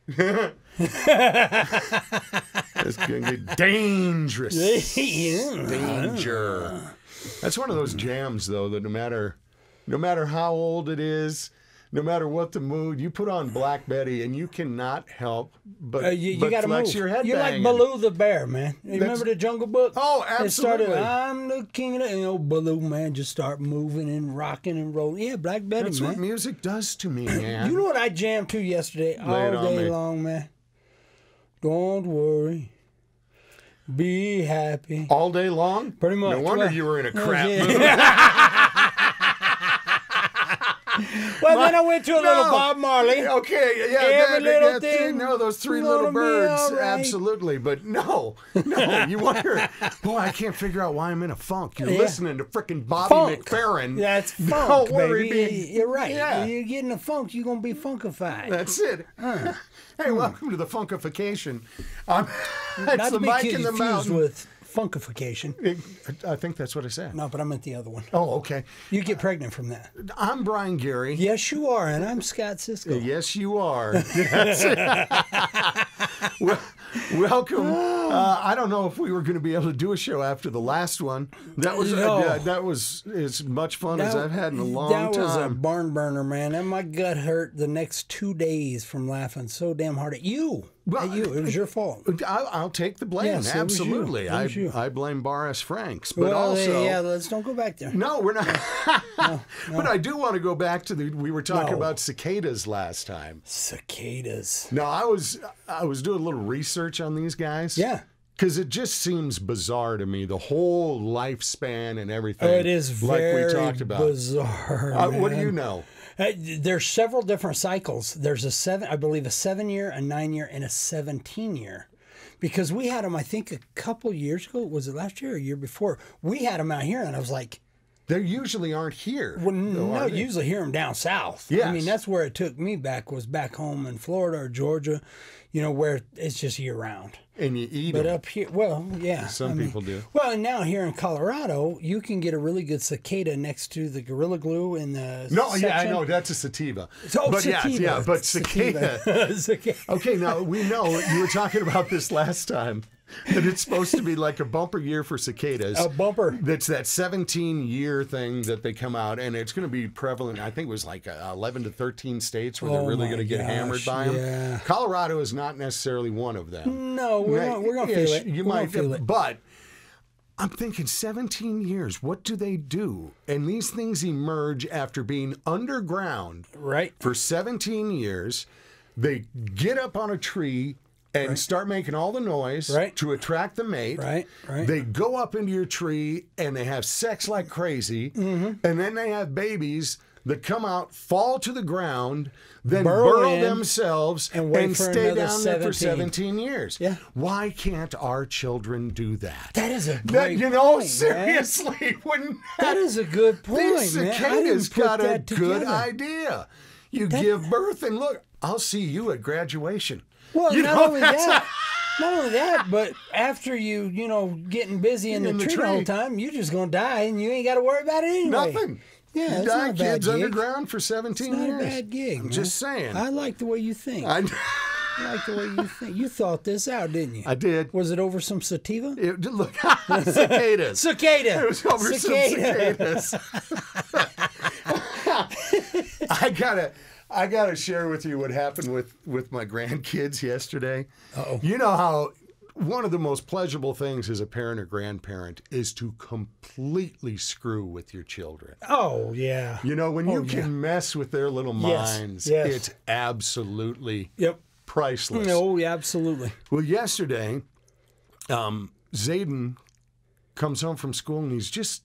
It's going to get dangerous. Danger. That's one of those jams, though, that no matter how old it is, no matter what the mood, you put on Black Betty and you cannot help but, you but gotta flex move. your head You're like banging. Baloo the bear, man. You remember the Jungle Book? Oh, absolutely. It started, I'm the king of the... You know, Baloo, man, just start moving and rocking and rolling. Yeah, Black Betty, That's man. what music does to me, man. You know what I jammed to yesterday? Lay it all on day me. long, man. Don't worry. Be happy. All day long? Pretty much. No wonder Well, you were in a crap yeah. mood. Well, then I went to a little Bob Marley. Okay, yeah, Every little that thing no, those three gonna little be birds, all right. absolutely. But no, you wonder, boy, I can't figure out why I'm in a funk. You're Yeah. listening to frickin' Bobby Funk. McFerrin. That's funk, Don't worry, baby. You're right. Yeah. You get in a funk, you're going to be funkified. That's it. Hey, welcome to the funkification. Not It's to the be Mike in the confused Mountain. with funkification. I think that's what I said. No, but I meant the other one. Oh, okay. You get pregnant from that. I'm Brian Gary. Yes, you are, and I'm Scott Cisco. Yes, you are. That's it. Welcome. I don't know if we were going to be able to do a show after the last one. That was that was as much fun as I've had in a long time. That was a barn burner, man. And my gut hurt the next 2 days from laughing so damn hard at you. Well, It was your fault. I'll take the blame. Yes, it was you. Absolutely. It was you. I blame Boris Franks, but Well, also yeah, let's don't go back there. no, we're not. No. But I do want to go back to we were talking No. about cicadas last time. Cicadas. No, I was doing a little research on these guys. Yeah. Because it just seems bizarre to me, the whole lifespan and everything. Oh, it is like very we talked about. bizarre. What do man. you know? There's several different cycles. There's a 7-year, a 9-year, and a 17-year. Because we had them, I think, a couple years ago. Was it last year or a year before? We had them out here, and I was like, They usually aren't here. well, though, no, are they? usually hear them down south. Yes. I mean, that's where it took me back, was back home in Florida or Georgia, where it's just year round. And you eat But them. up here, well, yeah. Some people do. Well, and now here in Colorado, you can get a really good cicada next to the Gorilla Glue in the No, yeah, I section. know. That's a sativa. Oh, but sativa. yeah, but cicada. Cicada. Okay, now we know you were talking about this last time, that it's supposed to be like a bumper year for cicadas. A bumper. That's that 17-year thing that they come out, and it's going to be prevalent. I think it was like 11 to 13 states where they're really my going to get hammered by them. yeah. Colorado is not necessarily one of them. No, we're going to feel it. You We're might gonna feel it. but I'm thinking 17 years. What do they do? And these things emerge after being underground Right. for 17 years. They get up on a tree and start making all the noise to attract the mate. Right. They go up into your tree and they have sex like crazy. Mm-hmm. And then they have babies that come out, fall to the ground, then Burrow burrow in themselves and wait for stay another down there for 17. 17 years. Yeah. Why can't our children do that? That is a great You know, point, seriously, wouldn't That is a good point, these man. I cicadas didn't put got a that good together. idea. You give birth and look, I'll see you at graduation. Well, You not know, only that's that. Not only that, but after you getting busy in the tree the whole time, you're just going to die and you ain't got to worry about it anyway. Nothing. Yeah, you it's die not a bad kids gig. underground for 17 It's not years. a bad gig, I'm man. just saying. I like the way you think. I like the way you think. You thought this out, didn't you? I did. Was it over some sativa? Look, cicadas. Cicada. It was over some cicadas. I gotta share with you what happened with my grandkids yesterday. Uh-oh. You know how one of the most pleasurable things as a parent or grandparent is to completely screw with your children. Oh, yeah. You know, when you can mess with their little minds, yes. it's absolutely Yep. priceless. Oh, yeah, absolutely. Well, yesterday, Zayden comes home from school and he's just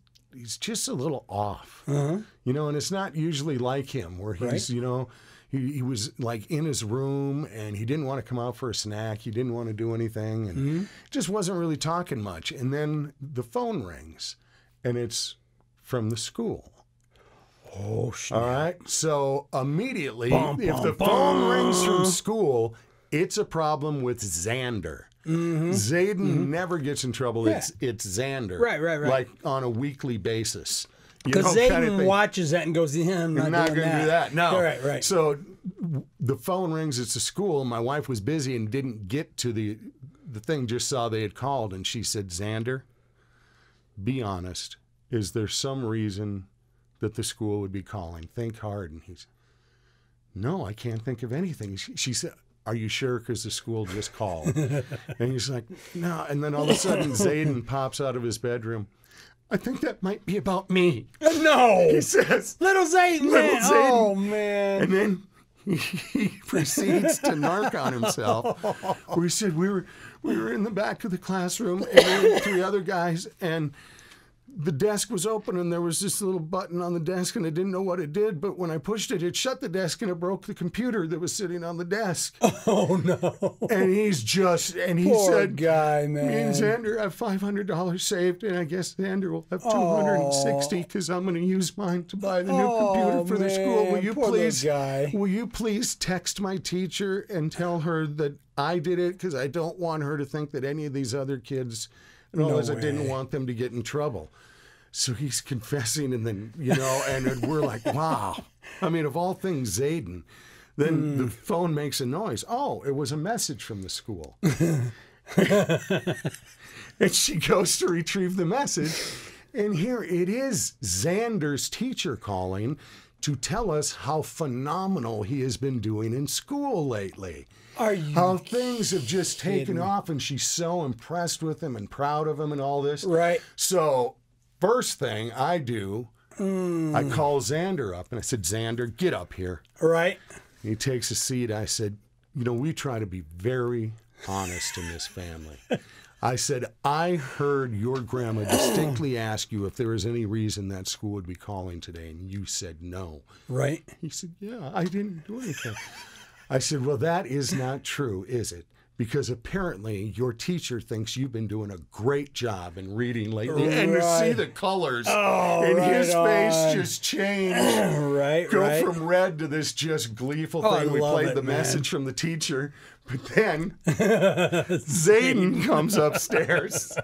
a little off. You know, and it's not usually like him where he's, he was like in his room and he didn't want to come out for a snack. He didn't want to do anything and just wasn't really talking much. And then the phone rings and it's from the school. Oh, shit. All right. So immediately, if the phone rings from school, it's a problem with Xander. Zayden never gets in trouble. Yeah. It's Xander. Right. Like on a weekly basis. Because Zayden watches that and goes, yeah, I'm not going to do that. No. Right. So the phone rings. It's a school. My wife was busy and didn't get to the thing, just saw they had called. And she said, Xander, be honest. Is there some reason that the school would be calling? Think hard. And he's, no, I can't think of anything. She said, are you sure? Because the school just called. And he's like, no. And then all of a sudden, Zayden pops out of his bedroom. I think that might be about me. No. He says. Little Zayden. Oh, man. And then he proceeds to narc on himself. Where he said, we were in the back of the classroom, and there were 3 other guys, and the desk was open, and there was this little button on the desk, and I didn't know what it did, but when I pushed it, it shut the desk, and it broke the computer that was sitting on the desk. Oh, no. And he said, Poor guy, man. Me and Xander have $500 saved, and I guess Xander will have $260 because I'm going to use mine to buy the new computer for the school. Will you please text my teacher and tell her that I did it, because I don't want her to think that any of these other kids... No, I didn't want them to get in trouble. So he's confessing, and then, and we're like, wow. I mean, of all things, Zayden. Then the phone makes a noise. Oh, it was a message from the school. And she goes to retrieve the message. And here it is, Xander's teacher calling to tell us how phenomenal he has been doing in school lately. How things have just taken off, and she's so impressed with him and proud of him and all this. Right. So first thing I do, I call Xander up, and I said, Xander, get up here. Right. And he takes a seat. I said, we try to be very honest in this family. I said, I heard your grandma distinctly ask you if there was any reason that school would be calling today, and you said no. Right. He said, yeah, I didn't do anything. I said, well, that is not true, is it? Because apparently your teacher thinks you've been doing a great job in reading lately. Right. And you see the colors in his face just change. Go from red to this just gleeful thing. We played the message from the teacher. But then Zayden comes upstairs.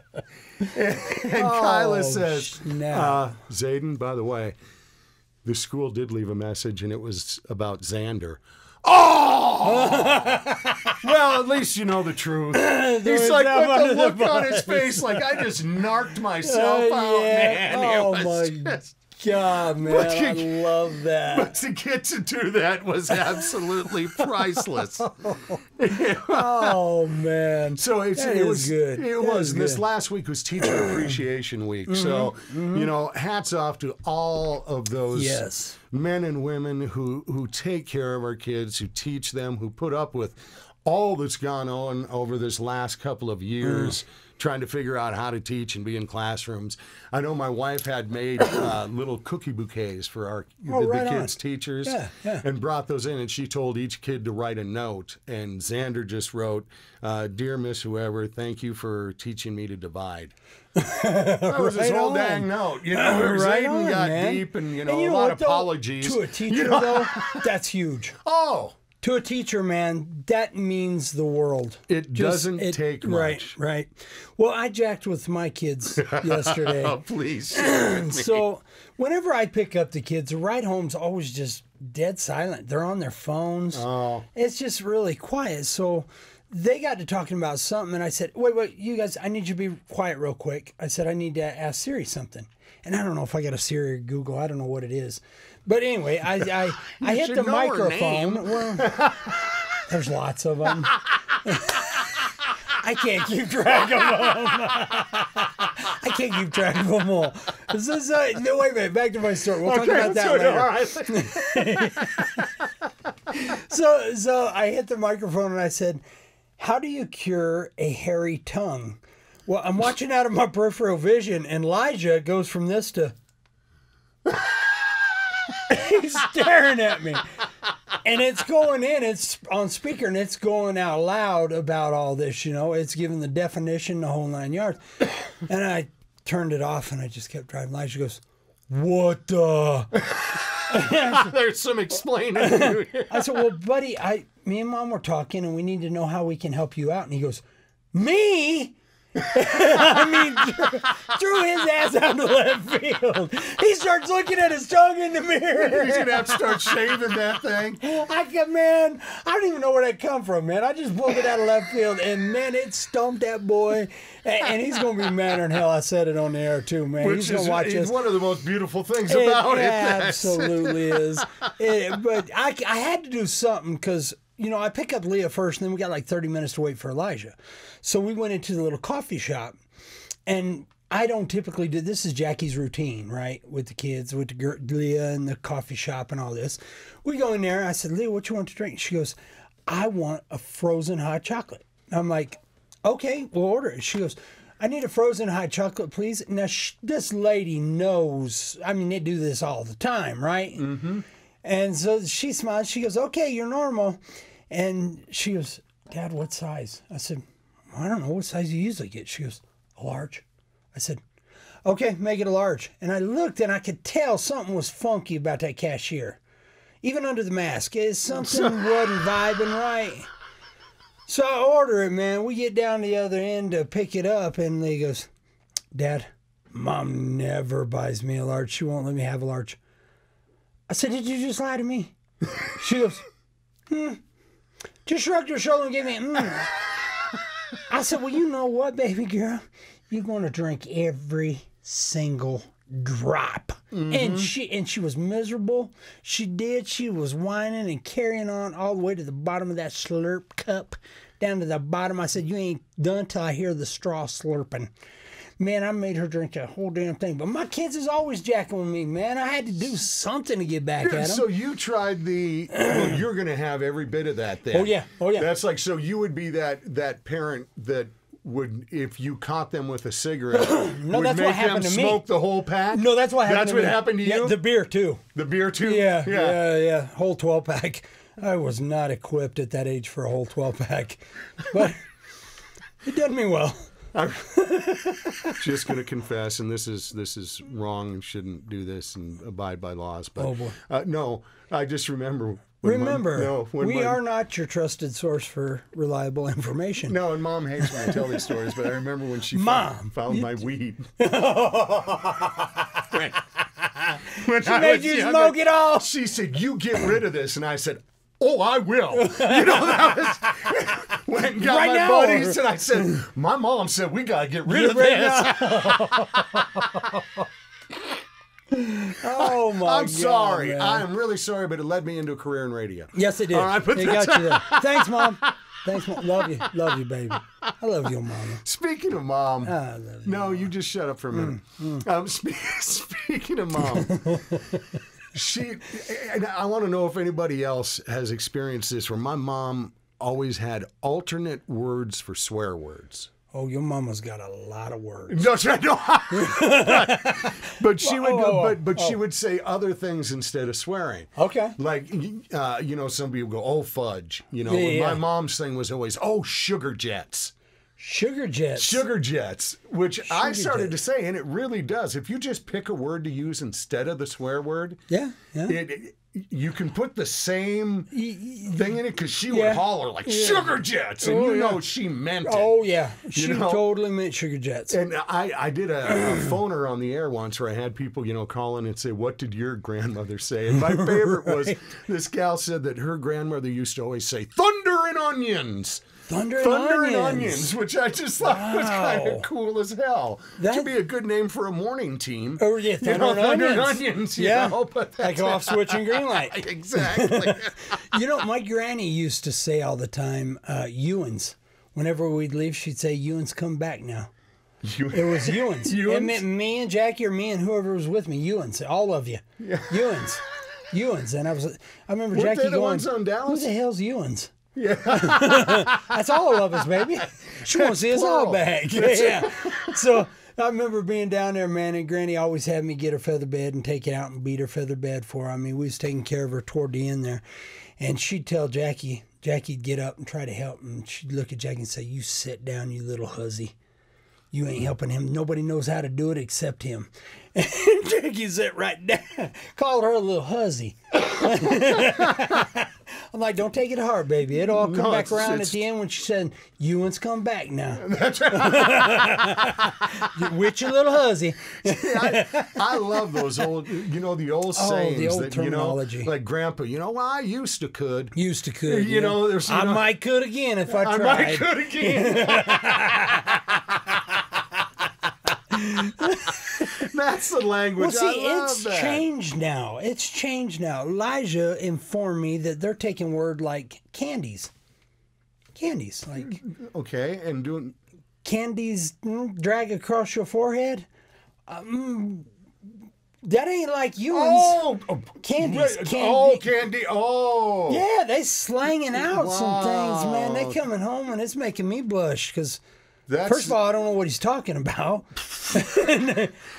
And Kyla says, Zayden, by the way, the school did leave a message, and it was about Xander. Oh! Well, at least you know the truth. He's like, with the look on his face, like I just narked myself out, man. Oh, my God, man. I love that. But to get to do that was absolutely priceless. Oh, man. So it was good. It was. And this last week was Teacher Appreciation Week. So, hats off to all of those men and women who take care of our kids, who teach them, who put up with all that's gone on over this last couple of years. Trying to figure out how to teach and be in classrooms. I know my wife had made little cookie bouquets for the kids' teachers and brought those in, and she told each kid to write a note. And Xander just wrote, Dear Miss Whoever, thank you for teaching me to divide. That was his whole dang note. Zayden got deep and, a lot of apologies. To a teacher, though, that's huge. Oh! To a teacher, man, that means the world. It doesn't take much. Right. Well, I jacked with my kids yesterday. Oh, please. So whenever I pick up the kids, the ride home's always just dead silent. They're on their phones. Oh. It's just really quiet. So they got to talking about something, and I said, wait, you guys, I need you to be quiet real quick. I said, I need to ask Siri something. And I don't know if I got a Siri or Google. I don't know what it is. But anyway, I hit the microphone. Well, there's lots of them. I can't keep track of them. I can't keep track of them all. This is, no, wait a minute. Back to my story. We'll talk about that later. So I hit the microphone and I said, how do you cure a hairy tongue? Well, I'm watching out of my peripheral vision, and Elijah goes from this to... He's staring at me. And it's going in, it's on speaker, and it's going out loud about all this, It's giving the definition, the whole 9 yards. And I turned it off, and I just kept driving. Elijah goes, what the... There's some explaining to do here. I said, well, buddy, me and Mom were talking, and we need to know how we can help you out. And he goes, me? I mean, threw his ass out to left field. He starts looking at his tongue in the mirror. He's gonna have to start shaving that thing. Man, I don't even know where that come from, man. I just pulled it out of left field, and man, it stumped that boy. And he's gonna be madder than hell. I said it on the air too, man. He's gonna watch this. It's one of the most beautiful things about it. Absolutely is. But I had to do something because, you know, I pick up Leah first, and then we got like 30 minutes to wait for Elijah. So we went into the little coffee shop, and I don't typically do this. Is Jackie's routine, right? With the kids, with Leah and the coffee shop and all this. We go in there. I said, Leah, what you want to drink? She goes, I want a frozen hot chocolate. I'm like, okay, we'll order it. She goes, I need a frozen hot chocolate, please. Now, this lady knows. I mean, they do this all the time, right? Mm-hmm. And so she smiles. She goes, okay, you're normal. And she goes, Dad, what size? I said, I don't know. What size you usually get? She goes, a large. I said, okay, make it a large. And I looked, and I could tell something was funky about that cashier. Even under the mask. Something wasn't vibing right. So I order it, man. We get down the other end to pick it up, and he goes, Dad, Mom never buys me a large. She won't let me have a large. I said, did you just lie to me? She goes, just shrugged her shoulder and gave me I said, well, you know what, baby girl? You're going to drink every single drop. Mm-hmm. And she was miserable. She did. She was whining and carrying on all the way to the bottom of that slurp cup, down to the bottom. I said, you ain't done till I hear the straw slurping. Man, I made her drink that whole damn thing. But my kids is always jacking with me, man. I had to do something to get back at them. So you tried well, you're going to have every bit of that then. Oh, yeah. Oh, yeah. That's like, so you would be that parent that would, if you caught them with a cigarette, no, would that's make what happened them to me. Smoke the whole pack? No, that's what happened That's to what me. happened to you? Yeah, the beer, too. The beer, too? Yeah. Whole 12-pack. I was not equipped at that age for a whole 12-pack. But it did me well. I'm just going to confess, and this is wrong and shouldn't do this and abide by laws. But, oh, boy. No, I just remember. We are not your trusted source for reliable information. No, and Mom hates when I tell these stories, but I remember when she found my weed. when she made you smoke it all. She said, you get rid of this. And I said, oh, I will. You know, that was went and got right my now, buddies, and I said, my mom said we got to get rid of this. Oh, my God. I'm sorry. Man. I am really sorry, but it led me into a career in radio. Yes, it did. All right, it got you there. Thanks, Mom. Thanks, Mom. Love you. Love you, baby. I love you, Mama. Speaking of Mom. I love you. No, you just shut up for a minute. Speaking of Mom. And I want to know if anybody else has experienced this, where my mom always had alternate words for swear words. Oh, your mama's got a lot of words. No, but she would she would say other things instead of swearing. Okay. Like, some people go, oh, fudge. My mom's thing was always, oh, sugar jets. Sugar jets. Sugar jets, which I started to say, and it really does. If you just pick a word to use instead of the swear word, you can put the same thing in it, because she would holler like sugar jets, and she meant it. Oh, yeah. She totally meant sugar jets. And I did a phoner on the air once where I had people, call in and say, what did your grandmother say? And my favorite was this gal said that her grandmother used to always say, thunder and onions. Thunder and onions, which I just thought was kind of cool as hell. That could be a good name for a morning team. Oh, yeah, Thunder and Onions. But like off switch and green light. Exactly. My granny used to say all the time, Ewans. Whenever we'd leave, she'd say, Ewans, come back now. It was Ewans. It meant me and Jackie, or me and whoever was with me. Ewans, all of you. Yeah. Ewans. And I remember Jackie going, the ones on Dallas? Who the hell's Ewans? Yeah. That's all of us, baby. She wants to see us all back. Yeah. So I remember being down there, man, and Granny always had me get her feather bed and take it out and beat her feather bed for her. I mean, we was taking care of her toward the end there. And she'd tell Jackie'd get up and try to help, and she'd look at Jackie and say, you sit down, you little hussy. You ain't helping him. Nobody knows how to do it except him. And Jackie sat right down. Called her a little hussy. I'm like, don't take it hard, baby. It'll all come No, back around at it's- the end when she said, Ewan's come back now. That's right. With your little huzzy. I love those old, the old sayings the old that, terminology. like Grandpa, well, I used to could. Used to could. You know, there's, I might could again if I tried. I might could again. That's the language. Well, see, I love it's that. changed now. It's changed now. Elijah informed me that they're taking word like candies. Candies, like Okay, and doing. candies drag across your forehead. That ain't like you. Oh, Candies, right. candy. Oh, candy. Oh. Yeah, they slanging out some things, man. They Wow. coming home and it's making me blush because That's, first of all, I don't know what he's talking about.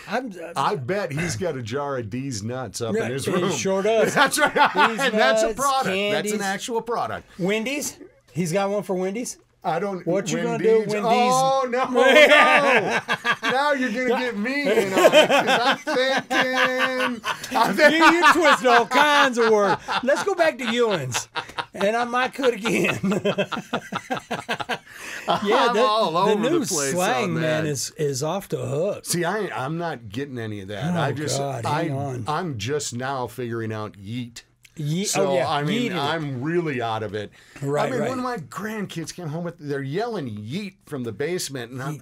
I bet he's got a jar of D's nuts up in his He room. sure does. That's right. And that's a nuts, product. candies. That's an actual product. Wendy's. He's got one for Wendy's. I don't. What you gonna do, Wendy's? Wendy's? Oh no, no! Now you're gonna get me in on it because I'm thinking. You twist all kinds of words. Let's go back to Ewan's, and I might could again. I'm all the over new the place slang, on man, that. is off the hook. See, I'm not getting any of that. Oh, God, hang on. I'm just now figuring out yeet. Ye- So I mean, yeeted it. I'm really out of it. Right, I mean, right. when my grandkids came home, they're yelling "yeet" from the basement, and I'm,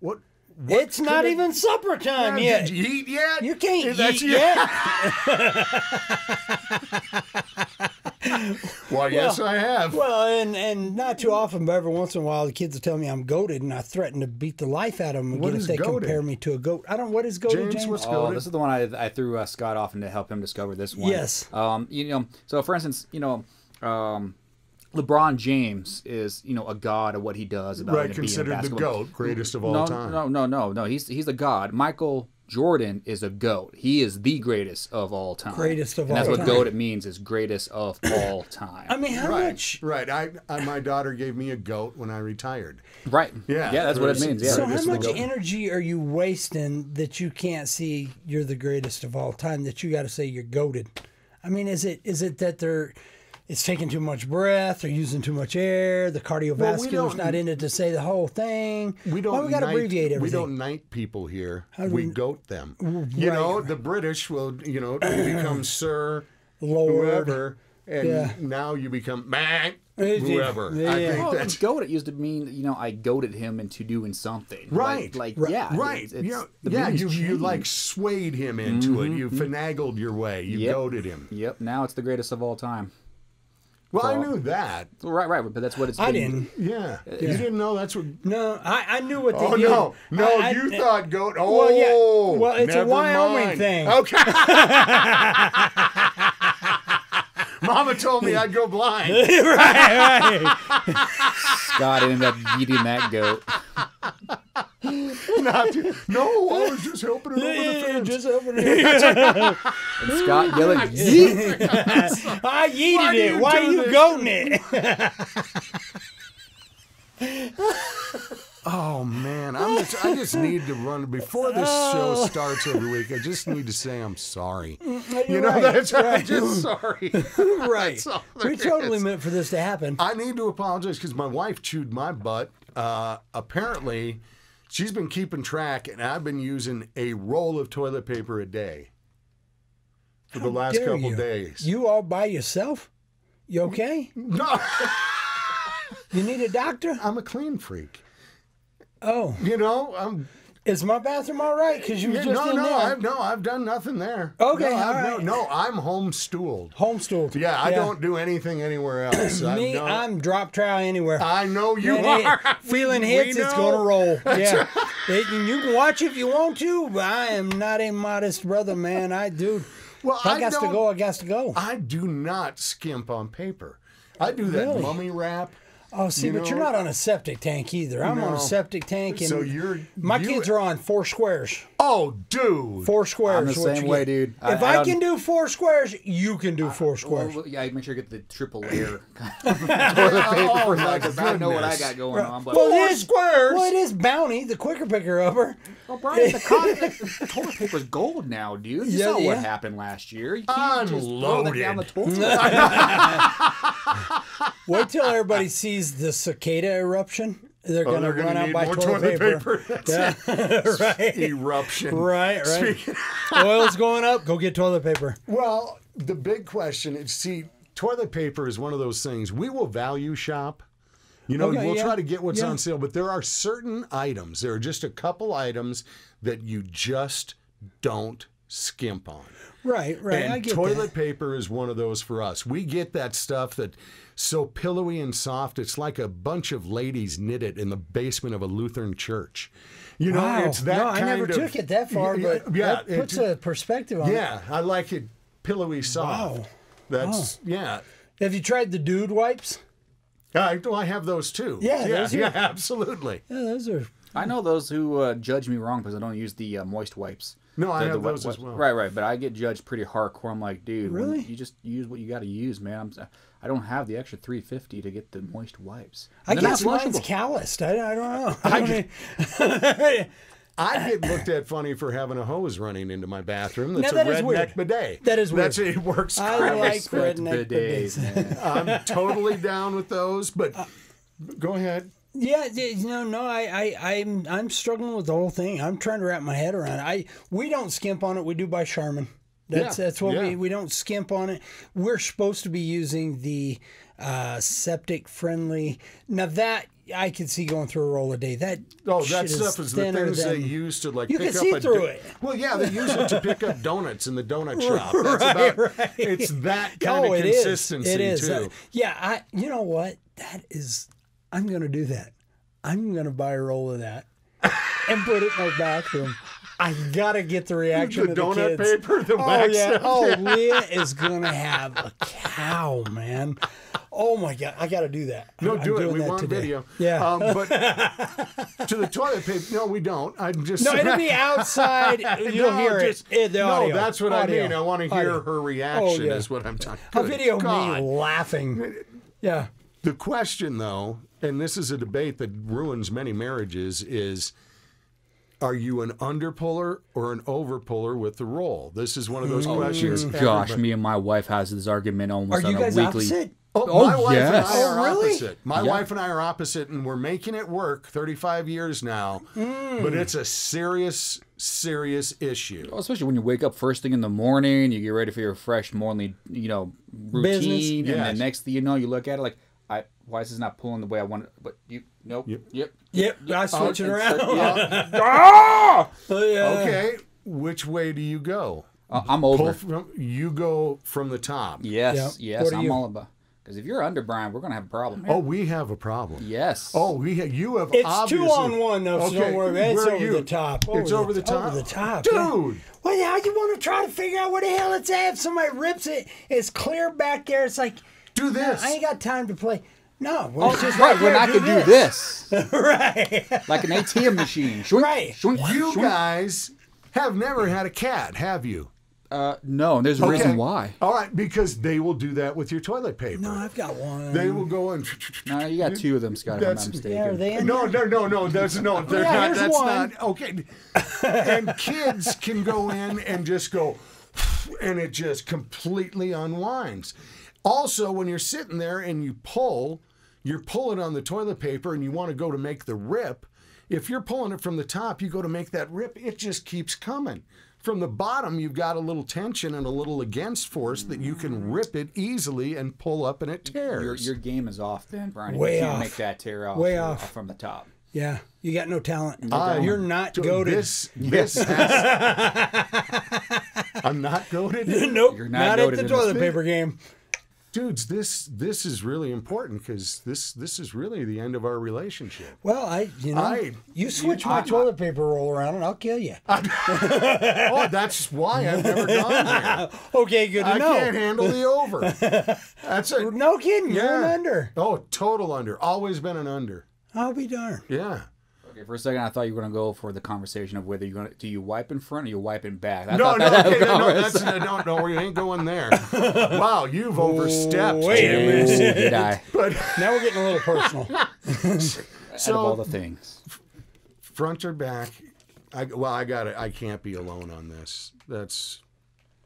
what? It's not could it- even supper time Did yet. you eat yet? You can't That's- eat yet. Well, yes, I have. Well, and not too often, but every once in a while, the kids will tell me I'm goated, and I threaten to beat the life out of them What again if is they goated? compare me to a goat. I don't. What is goated, James? What's Oh, goated? this is the one I threw Scott off and to help him discover this one. Yes. So for instance, LeBron James is, a god of what he does about Right, being a considered the basketball. GOAT, greatest of all time. No. He's a god. Michael Jordan is a GOAT. He is the greatest of all time. Greatest of and all that's time. what GOAT means, is greatest of all time. I mean, how much? Right. My daughter gave me a goat when I retired. Right. Yeah. Yeah, that's what it means. Yeah. So how Greatest of much all time. energy are you wasting that you can't see you're the greatest of all time? That you got to say you're goated. I mean, is it that it's taking too much breath, or using too much air? The cardiovascular's don't- not in it to say the whole thing. We don't. Why we got to knight- abbreviate We everything? don't knight people here. do We we- goat them. Right. The British will, become Sir, Lord. whoever, and Yeah. now you become man, Yeah. whoever. Yeah. I think Oh, that's goat, it used to mean, I goaded him into doing something. right. Yeah. Right. It's, Yeah. the Yeah. meaning's You changed. like swayed him into it. You finagled your way. You Yep. goaded him. Yep. Now it's the greatest of all time. Well, I So- knew that. Right. But that's what it's. I been- didn't. Yeah. You didn't know that's what. No, I knew what they Oh did. no! I- You thought goat. Oh, Well, yeah. Well, it's a never Wyoming mind. thing. Okay. Mama told me I'd go blind. right. Scott ended up eating that goat. No, I was just helping her over the fence. Just open it. And Scott yelling, "Yeet!" I yeeted Why do it. you Why do are you this? goating it? Oh man, I just need to run before this show starts every week. I just need to say I'm sorry. Right, That's right. I'm just sorry. Right. That's all there We totally is. meant for this to happen. I need to apologize because my wife chewed my butt. Apparently, she's been keeping track, and I've been using a roll of toilet paper a day for the last Dare couple you? days. You all by yourself? You okay? No, You need a doctor? I'm a clean freak. Oh, I'm. is my bathroom all right? Because you were just in there. I've done nothing there. Okay, no, all I've- right. No, I'm homestooled. Homeschooled. Yeah, I don't do anything anywhere else. Me, I'm drop trowel anywhere. I know you And are. feeling We hits, it's know. going to roll. Yeah. You can watch if you want to, but I am not a modest brother, man. I do. Well, If I got to don't- go, I got to go. I do not skimp on paper. I do that Really? mummy wrap. Oh, see, but you're not on a septic tank either. I'm on a septic tank, and So my kids are on 4 squares. Oh, dude. 4 squares. I'm the same way, dude. If I can do 4 squares, you can do 4 squares. Well, yeah, make sure you get the triple layer toilet paper for that, because I know what I got going on. But Well, 4 squares. Well, it is Bounty, the quicker picker upper. well, Brian, the toilet paper's gold now, dude. You saw what happened last year. You can't just throw that down the toilet. Wait till everybody sees the cicada eruption. They're going to run out need by more toilet paper. Yeah, right. Eruption. Right. Oil's going up. Go get toilet paper. Well, the big question is, see, toilet paper is one of those things. We will value shop. You know, we'll try to get what's on sale, but there are certain items. There are just a couple items that you just don't skimp on. Right. And I get toilet paper is one of those for us. We get that stuff that's so pillowy and soft. It's like a bunch of ladies knit it in the basement of a Lutheran church. You know, Wow. it's that I never took it that far, but that puts a perspective on it. Yeah, I like it pillowy soft. Wow. That's, yeah. Have you tried the dude wipes? I have those too. Yeah, those are- absolutely. Yeah, those are. I know those who judge me wrong because I don't use the moist wipes. No, I The have wet those as wipes. well. Right. But I get judged pretty hardcore. I'm like, dude, Really? you just use what you got to use, man. I don't have the extra $3.50 to get the moist wipes. I And they're guess not mine's flushable. calloused. I don't know. I get looked at funny for having a hose running into my bathroom. That's Now, that a is redneck weird. bidet. That is weird. That's it works I great. like Respect redneck bidets, bidets. man. I'm totally down with those, but go ahead. Yeah, I'm struggling with the whole thing. I'm trying to wrap my head around it. We don't skimp on it. We do buy Charmin. That's what we don't skimp on it. We're supposed to be using the septic friendly. Now that I could see going through a roll a day. That shit stuff is the thinner things they than- use to like You pick can up see a through it. Well, yeah, they use it to pick up donuts in the donut shop. That's Right. It's that kind of it is. consistency It is. too. You know what? I'm going to do that. I'm going to buy a roll of that and put it in my bathroom. I got to get the reaction The of the donut kids. paper, the Oh, wax yeah. stuff. Oh, yeah. Leah is going to have a cow, man. Oh, my God. I got to do that. No, I'm do it. doing We that want today. video. Yeah. But to the toilet paper, no, we don't. I'm just No, it'll be outside. You'll No, hear just- it. The no, audio. that's what Audio. I mean. I want to hear Audio. her reaction. Oh, yeah. Is what I'm talking. A video of me God. laughing. Yeah. The question, though, and this is a debate that ruins many marriages, is are you an underpuller or an overpuller with the roll? This is one of those questions. Gosh, everybody- me and my wife has this argument almost Are on you a guys weekly. opposite? Oh, my wife and yes. I are Oh, really? opposite. My Yeah. wife and I are opposite, and we're making it work 35 years now. But it's a serious, serious issue. Especially when you wake up first thing in the morning, you get ready for your fresh morning, routine, Business. and Yes. then next thing you know, you look at it like, why is this not pulling the way I want it? But nope, yep. Yep. I switch it around. Ah! Oh, yeah. Okay, which way do you go? I'm over. You go from the top. Yes, Yeah. yes, What are I'm you? all about. Because if you're under, Brian, we're gonna have a problem. Here. Oh, we have a problem. yes. Oh, you have It's obviously... 2-on-1, though, so don't worry. It's where are over you? the top. It's over the top? Over the top. Dude! Yeah. Well, how you want to try to figure out where the hell it's at? If somebody rips it, it's clear back there. It's like, Do this. I ain't got time to play. No, well, it's just right, there. when I could do this. Right. Like an ATM machine. Shwink, Right. shwink, You shwink. guys have never had a cat, have you? No, and there's a reason why. All right, because they will do that with your toilet paper. No, I've got one. They will go and... No, you got two of them, Scott, if I'm not That's- mistaken. Yeah, are they in No, there? no, that's no, they're Yeah, not. here's That's one. not okay. And kids can go in and just go, and it just completely unwinds. Also, when you're sitting there and you're pulling on the toilet paper, and you want to go to make the rip. If you're pulling it from the top, you go to make that rip. It just keeps coming. From the bottom, you've got a little tension and a little against force that you can rip it easily and pull up, and it tears. Your game is off then, Brian. Way you can't off. make that tear off. Way off. From the top. Yeah, you got no talent. I'm You're not goated. This has, I'm not goaded. Nope, You're not not at goated the in toilet this. paper game. dudes, this is really important because this is really the end of our relationship. Well, you switch my toilet paper roll around and I'll kill you. Oh, that's why I've never gone there. Okay, good to know. I can't handle the over. That's it. No kidding. You're an under. Oh, total under. Always been an under. I'll be darned. Yeah. Okay, for a second, I thought you were going to go for the conversation of whether do you wipe in front or you wipe in back. No, we ain't going there. Wow, you've overstepped. Wait a minute. Did I? But now we're getting a little personal. Out of all the things. Front or back? I can't be alone on this. That's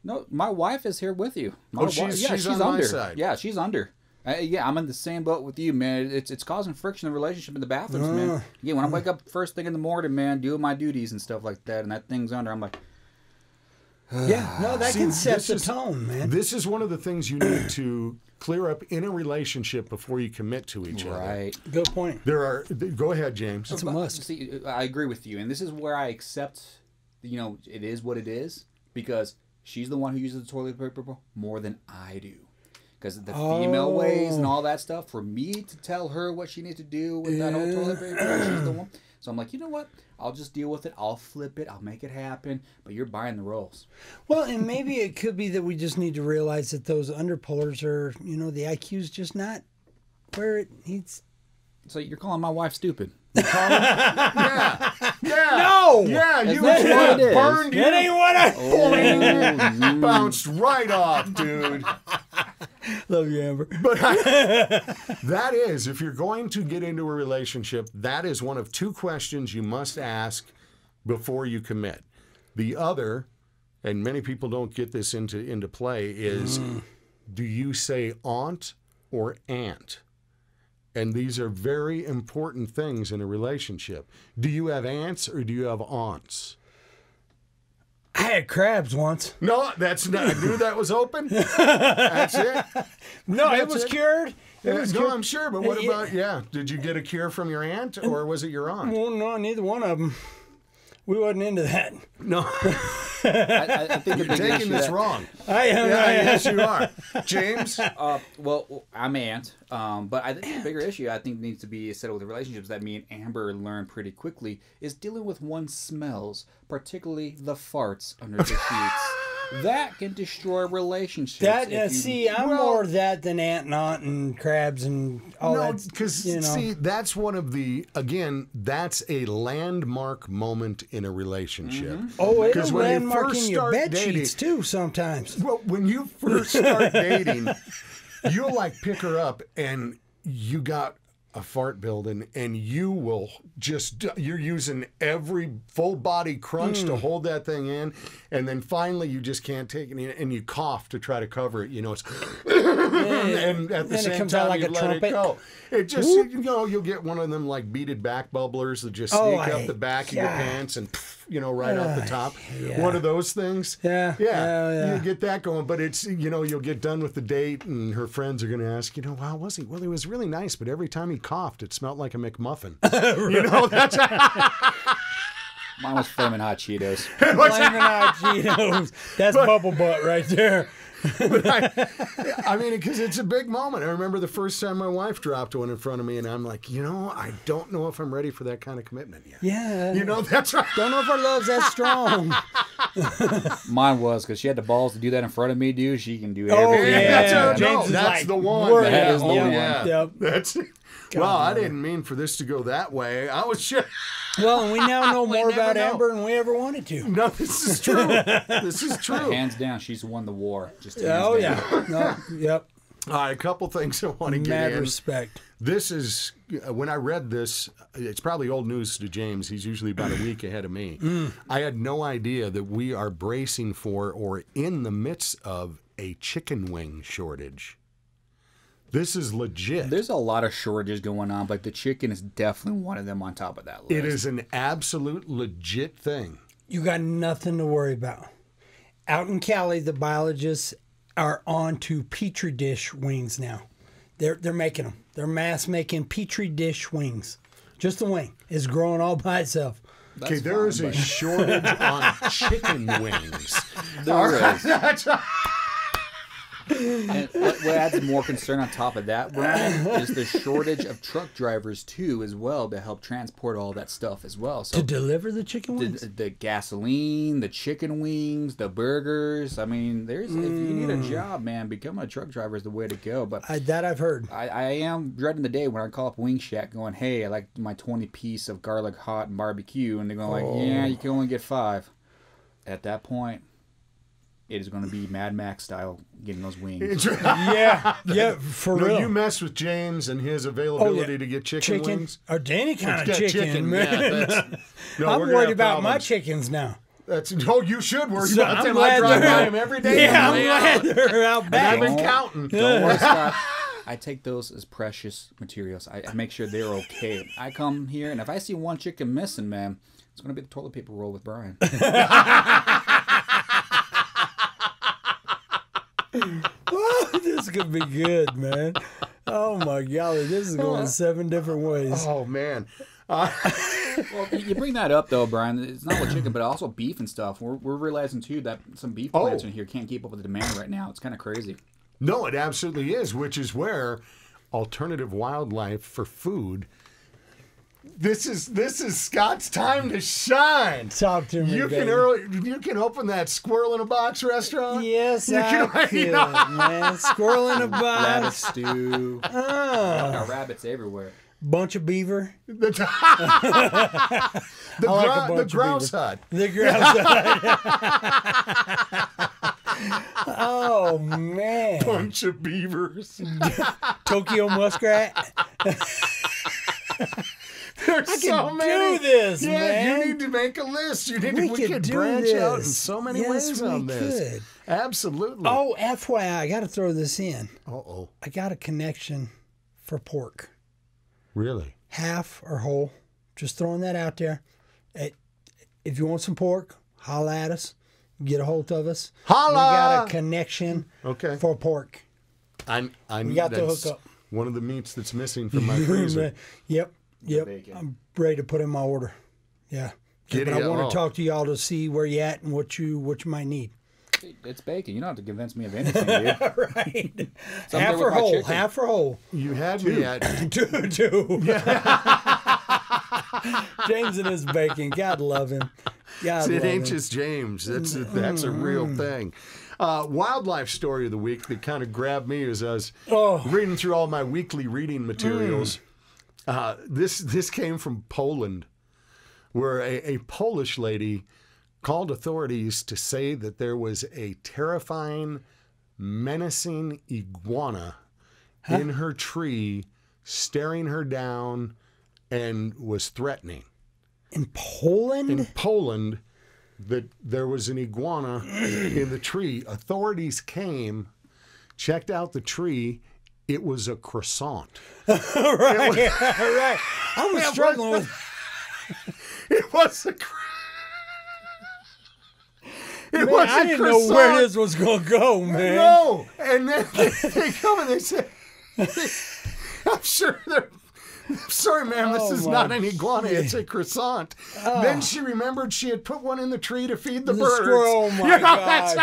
no. My wife is here with you. She's on under. my side. Yeah, she's under. Yeah, I'm in the same boat with you, man. It's causing friction in the relationship in the bathrooms, man. Yeah, when I wake up first thing in the morning, man, doing my duties and stuff like that, and that thing's under, I'm like, yeah, no, that can set the tone, man. This is one of the things you need to clear up in a relationship before you commit to each other. Right. Good point. Go ahead, James. That's a must. See, I agree with you, and this is where I accept, it is what it is, because she's the one who uses the toilet paper more than I do. Because of the female ways and all that stuff, for me to tell her what she needs to do with that whole toilet paper, she's the one. So I'm like, you know what? I'll just deal with it. I'll flip it. I'll make it happen. But you're buying the rolls. Well, and maybe it could be that we just need to realize that those underpullers are, the IQ's just not where it needs. So you're calling my wife stupid? Yeah. No. Yeah, you That's what it is. burned That ain't what I. bounced right off, dude. Love you, Amber. But that is, if you're going to get into a relationship, that is one of two questions you must ask before you commit. The other, and many people don't get this into play, is do you say aunt or aunt? And these are very important things in a relationship. Do you have aunts or do you have aunts? I had crabs once. No, that's not. I knew that was open. That's it. No, it was cured. I'm sure. But what about, did you get a cure from your aunt or was it your aunt? Well, no, neither one of them. We wasn't into that. No. I think You're taking this wrong. I am. Yes, you are. James? Well, I'm aunt. But I think the bigger issue I think needs to be settled with the relationships that me and Amber learned pretty quickly is dealing with one's smells, particularly the farts under the sheets. That can destroy relationships. I'm more that than aunt and crabs and all that. No, because see, that's one of the that's a landmark moment in a relationship. Mm-hmm. Oh, it's landmark in your bed sheets too sometimes. Well, when you first start dating, you'll pick her up and you got a fart building and you're using every full body crunch to hold that thing in, and then finally you just can't take it in and you cough to try to cover it, it's and at the same it comes time out like you a let trumpet. it go. It just you'll get one of them beaded back bubblers that just sneak up the back of your pants and right off the top. Yeah. One of those things. Yeah. You get that going, but it's you'll get done with the date and her friends are going to ask, wow, was he? Well, he was really nice, but every time he coughed, it smelled like a McMuffin. That's mine was Flamin' Hot Cheetos. Flamin' Hot Cheetos. That's bubble butt right there. I mean, because it's a big moment. I remember the first time my wife dropped one in front of me, and I'm like, I don't know if I'm ready for that kind of commitment yet. Yeah. That's right. Don't know if our love's that strong. Mine was, because she had the balls to do that in front of me, dude. She can do everything. That's the one. That is the one. Yep. That's well, I didn't mean for this to go that way. I was just... Well, and we now know more about Amber than we ever wanted to. No, this is true. This is true. Hands down, she's won the war. Just All right, a couple things I want to get Mad in. respect. This is, when I read this, it's probably old news to James. He's usually about a week ahead of me. I had no idea that we are bracing for or in the midst of a chicken wing shortage. This is legit. There's a lot of shortages going on, but the chicken is definitely one of them on top of that list. It is an absolute legit thing. You got nothing to worry about. Out in Cali, the biologists are on to Petri dish wings now. They're making them. They're mass making Petri dish wings. Just the wing is growing all by itself. Okay, there is a shortage on chicken wings. There is. And what adds more concern on top of that, Brian, is the shortage of truck drivers too, as well, to help transport all that stuff as well. So to deliver the chicken wings, the gasoline, the chicken wings, the burgers. I mean, if you need a job, man, becoming a truck driver is the way to go. But that I've heard. I am dreading the day when I call up Wing Shack, going, "Hey, I like my 20-piece of garlic hot and barbecue," and they're going like, "Yeah, you can only get 5." At that point, it is going to be Mad Max style getting those wings. yeah, for real. You mess with James and his availability to get chicken wings. Or any kind of chicken, man. Yeah, I'm worried about my chickens now. You should worry about them. I drive by them every day. Yeah, I'm glad they're out back. I've been counting. Don't worry, Scott. I take those as precious materials. I make sure they're okay. I come here, and if I see one chicken missing, man, it's going to be the toilet paper roll with Brian. This could be good, man. Oh my golly, this is going 7 different ways. Oh man. Well, you bring that up though, Brian. It's not with chicken, but also beef and stuff. We're realizing too that some beef plants in here can't keep up with the demand right now. It's kind of crazy. No, it absolutely is, which is where alternative wildlife for food. This is Scott's time to shine. Talk to me, you can open that squirrel in a box restaurant. Yes, I can, man. Squirrel in a box. Rabbit stew. Got rabbits everywhere. Bunch of beaver. The grouse hut. The grouse hut. Oh man. Bunch of beavers. Tokyo muskrat. There's so many. Do this, yeah, man. You need to make a list. We could branch out in so many ways on this. Could. Absolutely. Oh, FYI, I got to throw this in. Uh-oh. I got a connection for pork. Really? Half or whole. Just throwing that out there. If you want some pork, holla at us. Get a hold of us. Holla! We got a connection for pork. We got the hookup. One of the meats that's missing from my freezer. Yep. I'm ready to put in my order. Yeah. But I want to talk to y'all to see where you at and what you might need. It's bacon. You don't have to convince me of anything, dude. Right. Half or whole. Half or whole. You had me at two. James and his bacon. God love him. It ain't just James. That's a real thing. Wildlife story of the week that kind of grabbed me as I was reading through all my weekly reading materials. This came from Poland, where a Polish lady called authorities to say that there was a terrifying, menacing iguana in her tree, staring her down, and was threatening. In Poland? In Poland, that there was an iguana in the tree. Authorities came, checked out the tree. It was a croissant. Right. I was struggling with. It was a. I didn't know where this was going to go, man. No, and then they come and they say, "I'm sure they're." Sorry, ma'am, this is not an iguana. It's a croissant. Then she remembered she had put one in the tree to feed the birds. Squirrel, oh my gosh.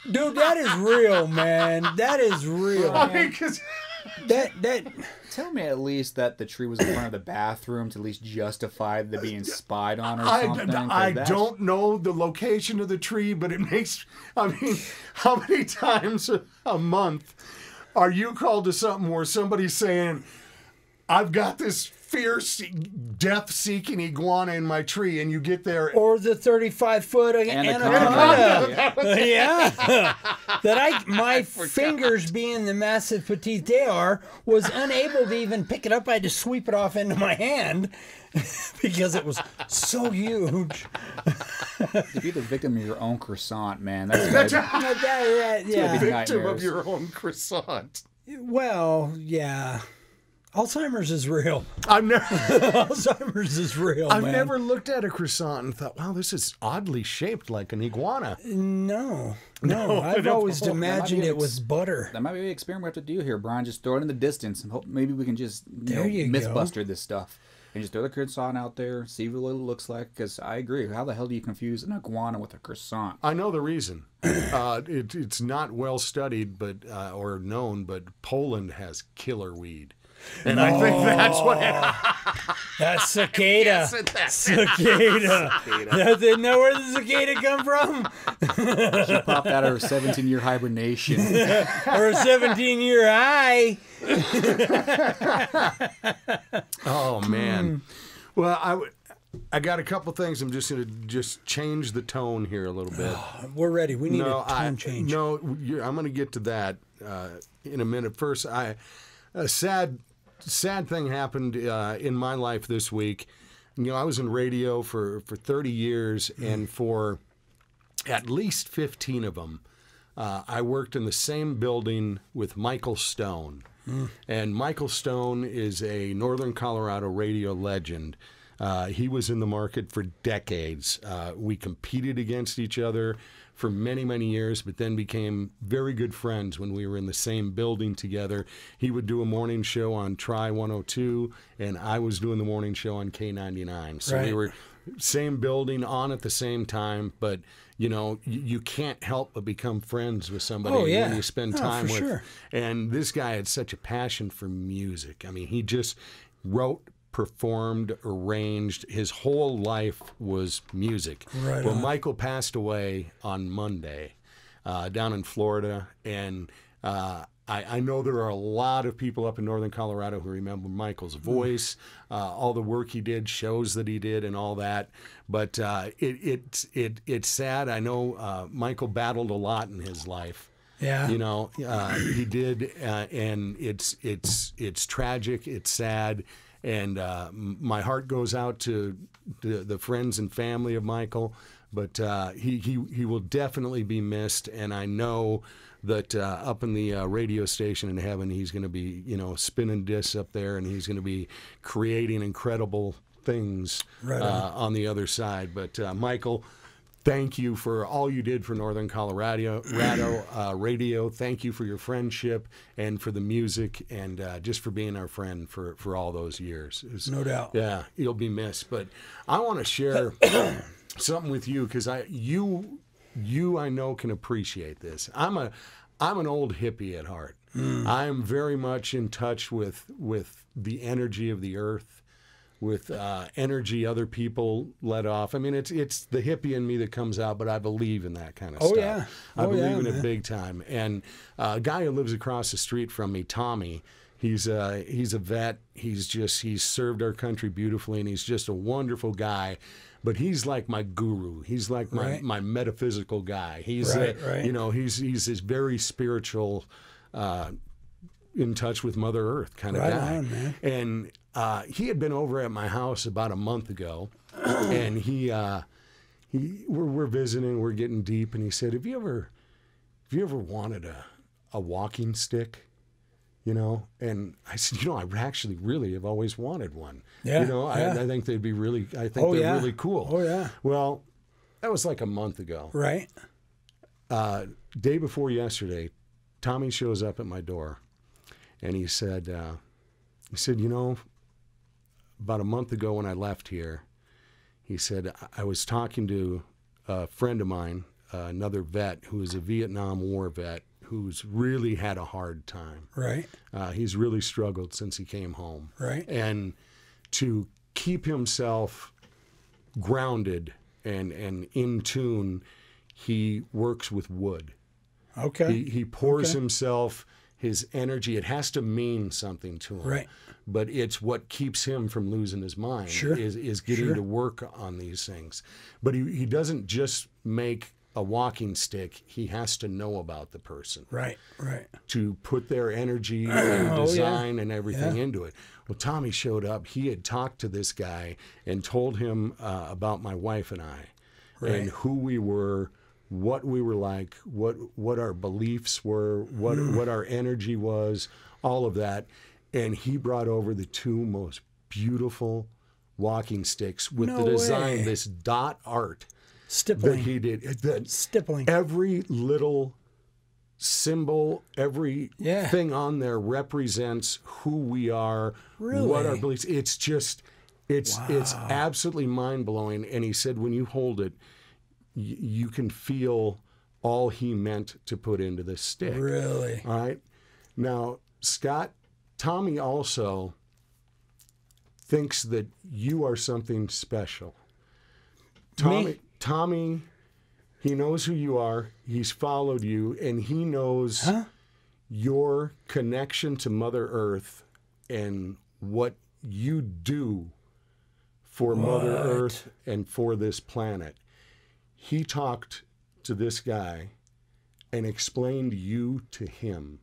Dude, that is real, man. That is real. I mean, because that. Tell me at least that the tree was in front of the bathroom to at least justify the being spied on or something. I don't know the location of the tree, but it makes. I mean, how many times a month are you called to something where somebody's saying, "I've got this fierce, death-seeking iguana in my tree," and you get there, or the 35-foot anaconda. Yeah, that my fingers, being the massive petite they are, was unable to even pick it up. I had to sweep it off into my hand because it was so huge. To be the victim of your own croissant, man. That's the victim of your own croissant. Well, yeah. Alzheimer's is real. Alzheimer's is real. I've never looked at a croissant and thought, "Wow, this is oddly shaped like an iguana." No. I've always imagined it was butter. That might be the experiment we have to do here, Brian. Just throw it in the distance and hope maybe we can just Mythbuster this stuff. And just throw the croissant out there, see what it looks like. Because I agree. How the hell do you confuse an iguana with a croissant? I know the reason. It's not well studied, but or known, but Poland has killer weed. And I think that's what That's cicada. Cicada. Isn't that where the cicada come from? She popped out of her 17-year hibernation. Or a 17-year high. Oh, man. Well, I got a couple things. I'm just going to change the tone here a little bit. We're ready. We need a tone change. I'm going to get to that in a minute. First, a sad thing happened in my life this week. I was in radio for 30 years, and for at least 15 of them, I worked in the same building with Michael Stone. And Michael Stone is a Northern Colorado radio legend. He was in the market for decades. We competed against each other for many, many years, but then became very good friends when we were in the same building together. He would do a morning show on Tri 102, and I was doing the morning show on K99. So we were same building on at the same time, but you can't help but become friends with somebody when you spend time with. Sure. And this guy had such a passion for music. I mean, he just wrote, performed, arranged. His whole life was music. Right well, on. Michael passed away on Monday down in Florida, and I know there are a lot of people up in Northern Colorado who remember Michael's voice, all the work he did, shows that he did, and all that. But it's sad. I know Michael battled a lot in his life. Yeah. He did, and it's tragic. It's sad. And my heart goes out to the friends and family of Michael, but he will definitely be missed. And I know that up in the radio station in heaven, he's going to be, spinning discs up there, and he's going to be creating incredible things on the other side. But Michael, thank you for all you did for Northern Colorado radio. Thank you for your friendship and for the music, and just for being our friend for all those years. No doubt. Yeah, you'll be missed. But I want to share something with you, because you I know can appreciate this. I'm an old hippie at heart. I am very much in touch with the energy of the earth, with energy other people let off. I mean, it's the hippie in me that comes out, but I believe in that kind of stuff. Yeah. I believe in it big time. And a guy who lives across the street from me, Tommy, he's a vet. He's served our country beautifully, and he's just a wonderful guy. But he's like my guru. He's like my metaphysical guy. He's he's this very spiritual, in touch with Mother Earth kind of guy. On, man. And he had been over at my house about a month ago, and we're visiting, we're getting deep, and he said, "Have you ever wanted a walking stick?" And I said, I actually really have always wanted one. Yeah. I think they'd be really. I think they're really cool. Oh yeah. Well, that was like a month ago. Right. Day before yesterday, Tommy shows up at my door, and he said, about a month ago when I left here, he said, I was talking to a friend of mine, another vet who is a Vietnam War vet, who's really had a hard time. Right. He's really struggled since he came home. Right. And to keep himself grounded and in tune, he works with wood. Okay. He pours himself, his energy. It has to mean something to him. Right. But it's what keeps him from losing his mind. Sure. Is getting to work on these things. But he doesn't just make a walking stick. He has to know about the person. Right. To put their energy and design and everything into it. Well, Tommy showed up. He had talked to this guy and told him about my wife and I, and who we were, what we were like, what our beliefs were, what our energy was, all of that. And he brought over the two most beautiful walking sticks with the design, this dot art. Stippling. That he did. Stippling. Every little symbol, every thing on there represents who we are, what our beliefs. It's just It's absolutely mind-blowing. And he said when you hold it, you can feel all he meant to put into this stick. Really? All right. Now, Tommy also thinks that you are something special. Tommy, he knows who you are. He's followed you, and he knows your connection to Mother Earth and what you do for Mother Earth and for this planet. He talked to this guy and explained you to him.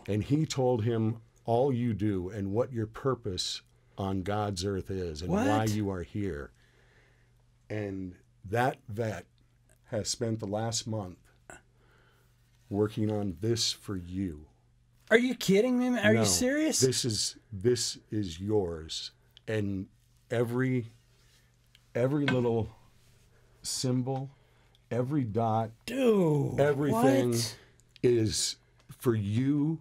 And he told him all you do and what your purpose on God's earth is and why you are here. And that vet has spent the last month working on this for you. Are you kidding me? Are you serious? This is yours. And every little symbol, every dot, dude, everything is for you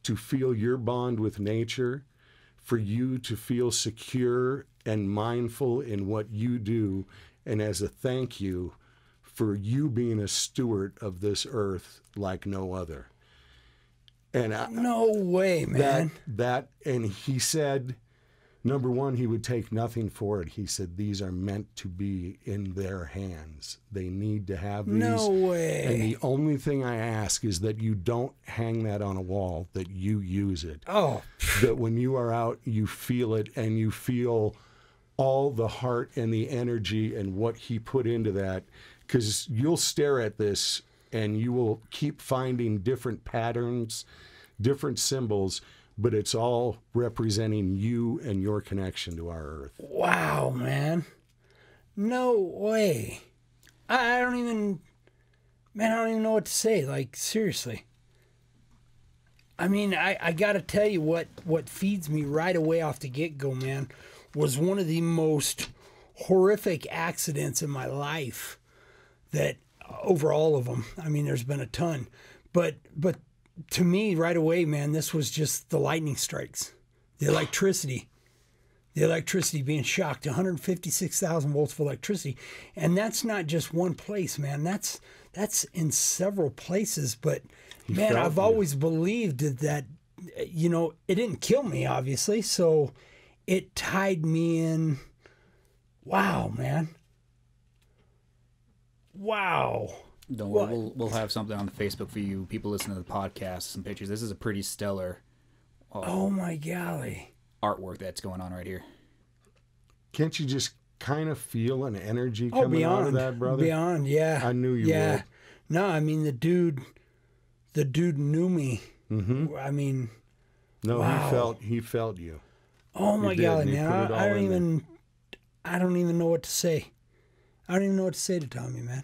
to feel your bond with nature, for you to feel secure and mindful in what you do, and as a thank you for you being a steward of this earth like no other. And no way, man. And he said, number one, he would take nothing for it. He said, these are meant to be in their hands. They need to have these. No way. And the only thing I ask is that you don't hang that on a wall, that you use it. Oh. That when you are out, you feel it, and you feel all the heart and the energy and what he put into that. Because you'll stare at this and you will keep finding different patterns, different symbols, but it's all representing you and your connection to our earth. Wow, man. No way. I don't even know what to say. Like, seriously. I mean, I got to tell you what feeds me right away off the get-go, man, was one of the most horrific accidents in my life that over all of them. I mean, there's been a ton. But to me, right away, man, this was just the lightning strikes, the electricity being shocked, 156,000 volts of electricity. And that's not just one place, man. That's in several places. But, man, I've always believed that, you know, it didn't kill me, obviously. So it tied me in. Wow, man. Wow. Don't worry, we'll have something on the Facebook for you. People listening to the podcast, some pictures. This is a pretty stellar oh my golly, artwork that's going on right here. Can't you just kind of feel an energy coming out of that, brother? Beyond, yeah. I knew you would. No, I mean, the dude knew me. Mm-hmm. I mean, no, wow. He felt you. Oh my golly, man. I don't even know what to say. I don't even know what to say to Tommy, man.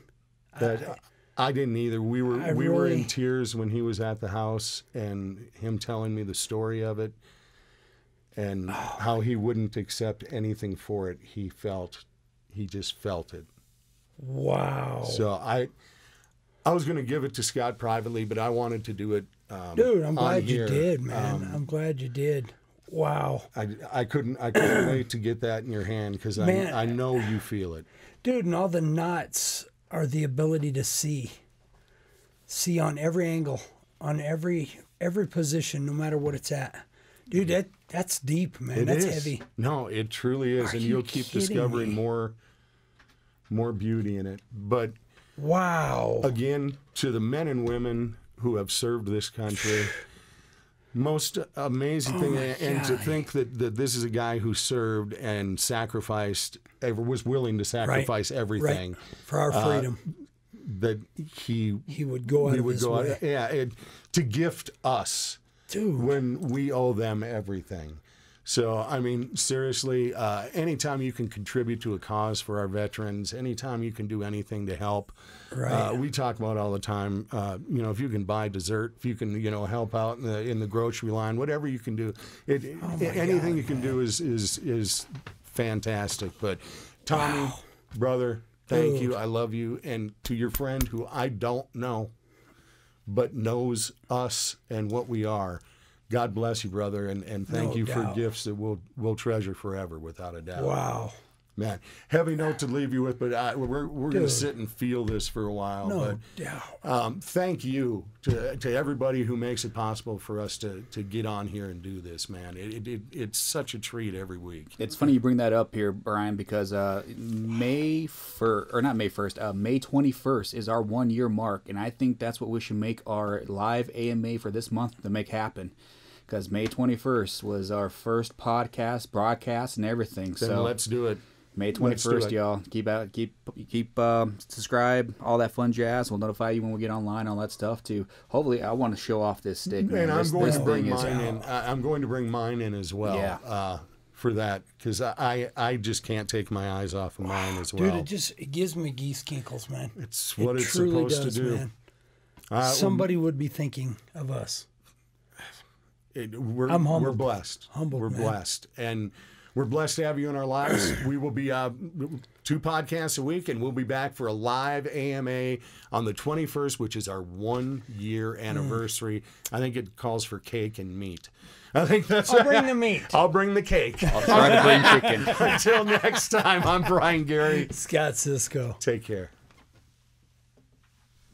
I didn't either. We were in tears when he was at the house and him telling me the story of it and how he wouldn't accept anything for it. He just felt it. Wow. So I was going to give it to Scott privately, but I wanted to do it. Dude, I'm glad you did, man. I'm glad you did. Wow. I couldn't wait to get that in your hand because I know you feel it. Dude, and all the knots are the ability to see on every angle, on every position, no matter what it's at. Dude, that's deep, man. That's heavy. No, it truly is, and you'll keep discovering more beauty in it. But wow, again, to the men and women who have served this country, most amazing thing, and to think that this is a guy who served and sacrificed, was willing to sacrifice everything for our freedom. That he would go out of his way. To gift us, dude, when we owe them everything. So, I mean, seriously, anytime you can contribute to a cause for our veterans, anytime you can do anything to help, we talk about all the time, if you can buy dessert, if you can, help out in the grocery line, whatever you can do, anything you can do is fantastic. But Tommy, brother, thank you. I love you. And to your friend who I don't know, but knows us and what we are, God bless you, brother, and thank No you for doubt. gifts that we'll treasure forever, without a doubt. Wow. Man, heavy note to leave you with, but we're going to sit and feel this for a while. No but doubt. thank you to everybody who makes it possible for us to get on here and do this, man. It's such a treat every week. It's funny you bring that up here, Brian, because May 21st is our 1 year mark, and I think that's what we should make our live AMA for this month to make happen. Because May 21st was our first podcast, broadcast, and everything. Then so let's do it. May 21st, y'all. Keep subscribe, all that fun jazz. We'll notify you when we get online, all that stuff too. Hopefully, I want to show off this stick, man. And I'm going to bring this mine in. I'm going to bring mine in as well. Yeah. For that, because I just can't take my eyes off of mine as well. Dude, it gives me geese kinkles, man. It's what it's truly supposed to do. Man. Somebody would be thinking of us. We're humbled. We're blessed. Humbled, we're man. blessed, and we're blessed to have you in our lives. We will be 2 podcasts a week, and we'll be back for a live AMA on the 21st, which is our 1 year anniversary. I think it calls for cake and meat. I think that's. I'll bring the meat. I'll bring the cake. I'll try to bring chicken. Until next time, I'm Brian Gary. Scott Cisco. Take care.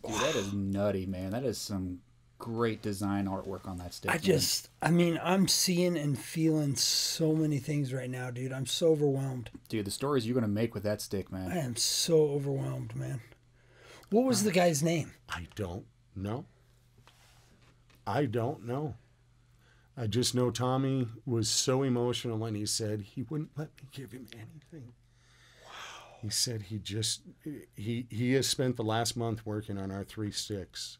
Dude, that is nutty, man. That is some great design artwork on that stick. I'm seeing and feeling so many things right now, dude. I'm so overwhelmed. Dude, the stories you're going to make with that stick, man. I am so overwhelmed, man. What was the guy's name? I don't know. I just know Tommy was so emotional, and he said he wouldn't let me give him anything. Wow. He said he has spent the last month working on our 3 sticks.